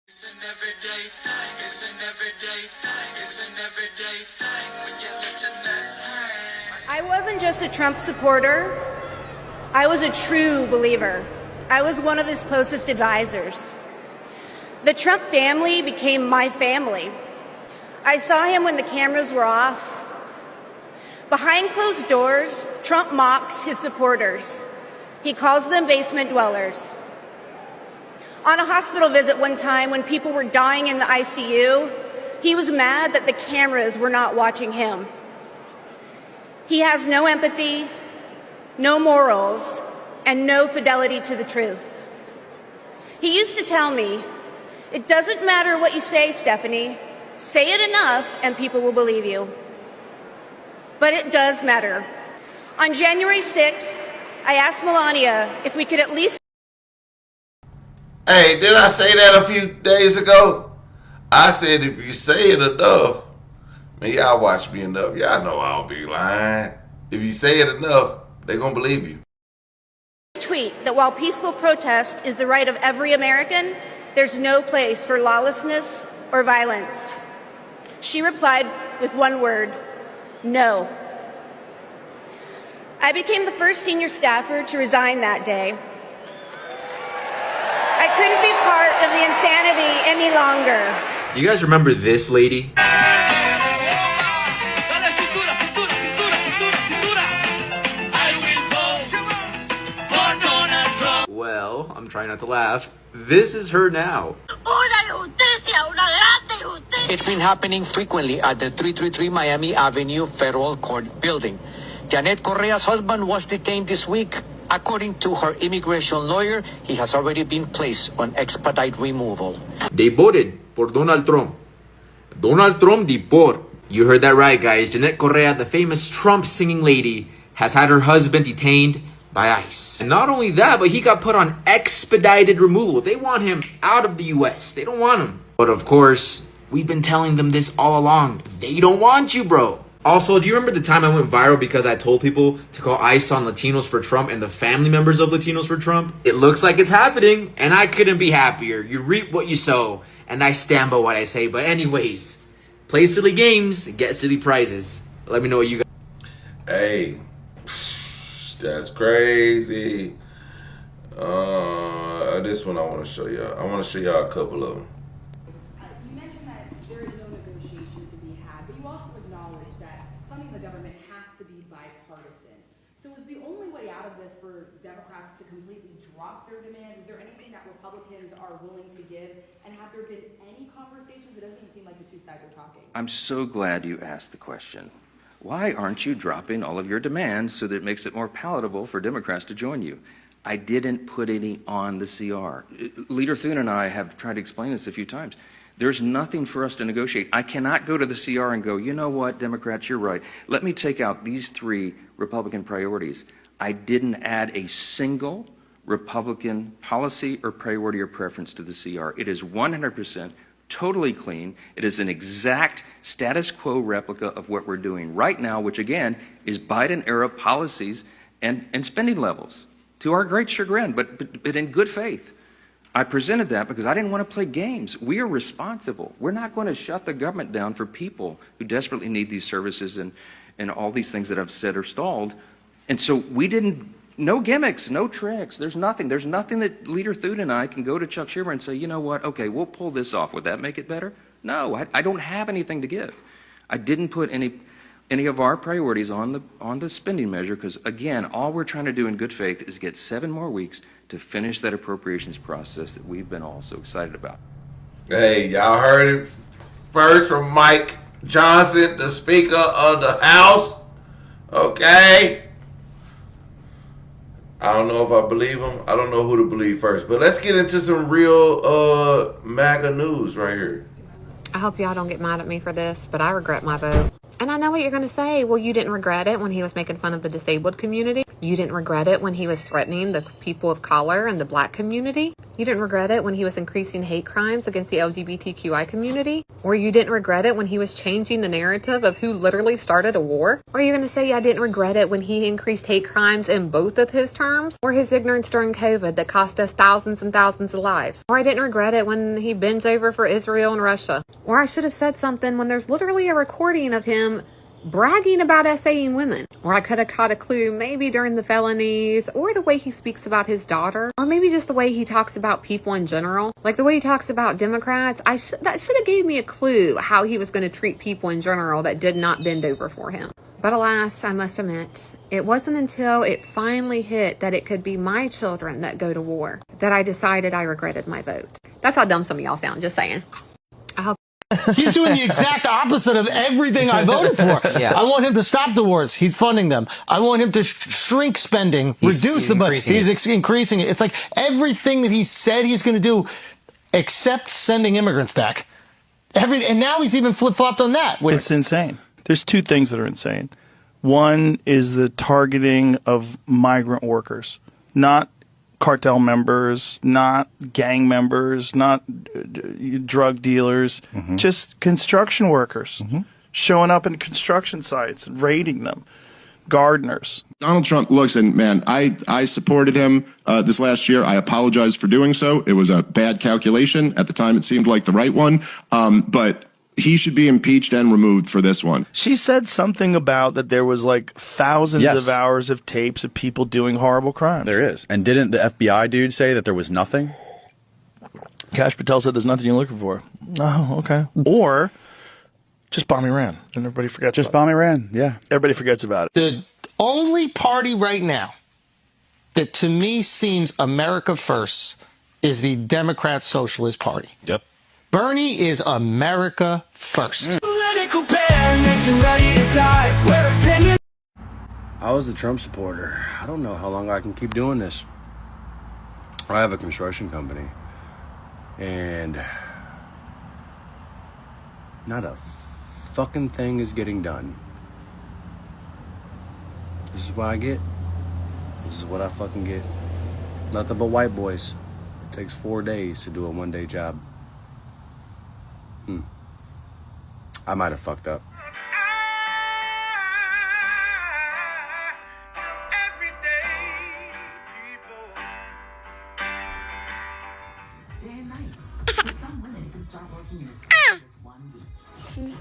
It's an everyday thing, it's an everyday thing, it's an everyday thing when you let your nuts hang. I wasn't just a Trump supporter, I was a true believer. I was one of his closest advisors. The Trump family became my family. I saw him when the cameras were off. Behind closed doors, Trump mocks his supporters. He calls them basement dwellers. On a hospital visit one time when people were dying in the ICU, he was mad that the cameras were not watching him. He has no empathy, no morals, and no fidelity to the truth. He used to tell me, "It doesn't matter what you say, Stephanie. Say it enough and people will believe you." But it does matter. On January 6th, I asked Melania if we could at least... Hey, did I say that a few days ago? I said if you say it enough, man, y'all watch me enough. Y'all know I don't be lying. If you say it enough, they gonna believe you. tweet that while peaceful protest is the right of every American, there's no place for lawlessness or violence. She replied with one word, no. I became the first senior staffer to resign that day. I couldn't be part of the insanity any longer. You guys remember this lady? Well, I'm trying not to laugh. This is her now. It's been happening frequently at the 333 Miami Avenue Federal Court building. Janet Correa's husband was detained this week. According to her immigration lawyer, he has already been placed on expedite removal. They voted por Donald Trump. Donald Trump deport. You heard that right, guys. Janet Correa, the famous Trump singing lady, has had her husband detained by ICE. And not only that, but he got put on expedited removal. They want him out of the US. They don't want him. But of course, we've been telling them this all along. They don't want you, bro. Also, do you remember the time I went viral because I told people to call ICE on Latinos for Trump and the family members of Latinos for Trump? It looks like it's happening, and I couldn't be happier. You reap what you sow, and I stand by what I say. But anyways, play silly games, get silly prizes. Let me know what you guys... Hey, that's crazy. This one I want to show y'all. I want to show y'all a couple of them. You mentioned that there is no negotiation to be had, but you also acknowledge that funding the government has to be bipartisan. So is the only way out of this for Democrats to completely drop their demands? Is there anything that Republicans are willing to give? And have there been any conversations? It doesn't even seem like the two sides are talking. I'm so glad you asked the question. Why aren't you dropping all of your demands so that it makes it more palatable for Democrats to join you? I didn't put any on the CR. Leader Thune and I have tried to explain this a few times. There's nothing for us to negotiate. I cannot go to the CR and go, you know what, Democrats, you're right. Let me take out these 3 Republican priorities. I didn't add a single Republican policy or priority or preference to the CR. It is 100% totally clean. It is an exact status quo replica of what we're doing right now, which again is Biden-era policies and spending levels, to our great chagrin, but in good faith. I presented that because I didn't want to play games. We are responsible. We're not going to shut the government down for people who desperately need these services and all these things that I've said are stalled. And so we didn't, no gimmicks, no tricks. There's nothing that Leader Thune and I can go to Chuck Schumer and say, you know what, okay, we'll pull this off. Would that make it better? No, I don't have anything to give. I didn't put any of our priorities on the spending measure because, again, all we're trying to do in good faith is get 7 more weeks to finish that appropriations process that we've been all so excited about. Hey, y'all heard it first from Mike Johnson, the Speaker of the House. Okay? I don't know if I believe him. I don't know who to believe first. But let's get into some real MAGA news right here. I hope y'all don't get mad at me for this, but I regret my vote. And I know what you're going to say. Well, you didn't regret it when he was making fun of the disabled community. You didn't regret it when he was threatening the people of color and the black community. You didn't regret it when he was increasing hate crimes against the LGBTQI community. Or you didn't regret it when he was changing the narrative of who literally started a war? Or are you going to say I didn't regret it when he increased hate crimes in both of his terms? Or his ignorance during COVID that cost us thousands and thousands of lives? Or I didn't regret it when he bends over for Israel and Russia? Or I should have said something when there's literally a recording of him bragging about essaying women. Or I could have caught a clue maybe during the felonies, or the way he speaks about his daughter, or maybe just the way he talks about people in general. Like the way he talks about Democrats, that should have gave me a clue how he was going to treat people in general that did not bend over for him. But alas, I must admit, it wasn't until it finally hit that it could be my children that go to war that I decided I regretted my vote. That's how dumb some of y'all sound, just saying. I hope He's doing the exact opposite of everything I voted for. Yeah. I want him to stop the wars. He's funding them. I want him to shrink spending, reduce the budget. He's increasing it. It's like everything that he said he's going to do, except sending immigrants back. And now he's even flip-flopped on that. It's insane. There's two things that are insane. One is the targeting of migrant workers, not cartel members, not gang members, not drug dealers, just construction workers showing up in construction sites and raiding them, gardeners. Donald Trump looks, and man, I supported him this last year. I apologize for doing so. It was a bad calculation. At the time, it seemed like the right one. But he should be impeached and removed for this one. She said something about that there was like thousands of hours of tapes of people doing horrible crimes. There is. And didn't the FBI dude say that there was nothing? Kash Patel said there's nothing you're looking for. Oh, okay. Or just bomb Iran, and everybody forgets Just bomb Iran, yeah. Everybody forgets about it. The only party right now that to me seems America first is the Democrat Socialist Party. Yep. Bernie is America first. I was a Trump supporter. I don't know how long I can keep doing this. I have a construction company, and not a fucking thing is getting done. This is what I get. This is what I fucking get. Nothing but white boys. It takes 4 days to do a one-day job. I might have fucked up. Day and night. For some women, it can start working in as fast as 1 week.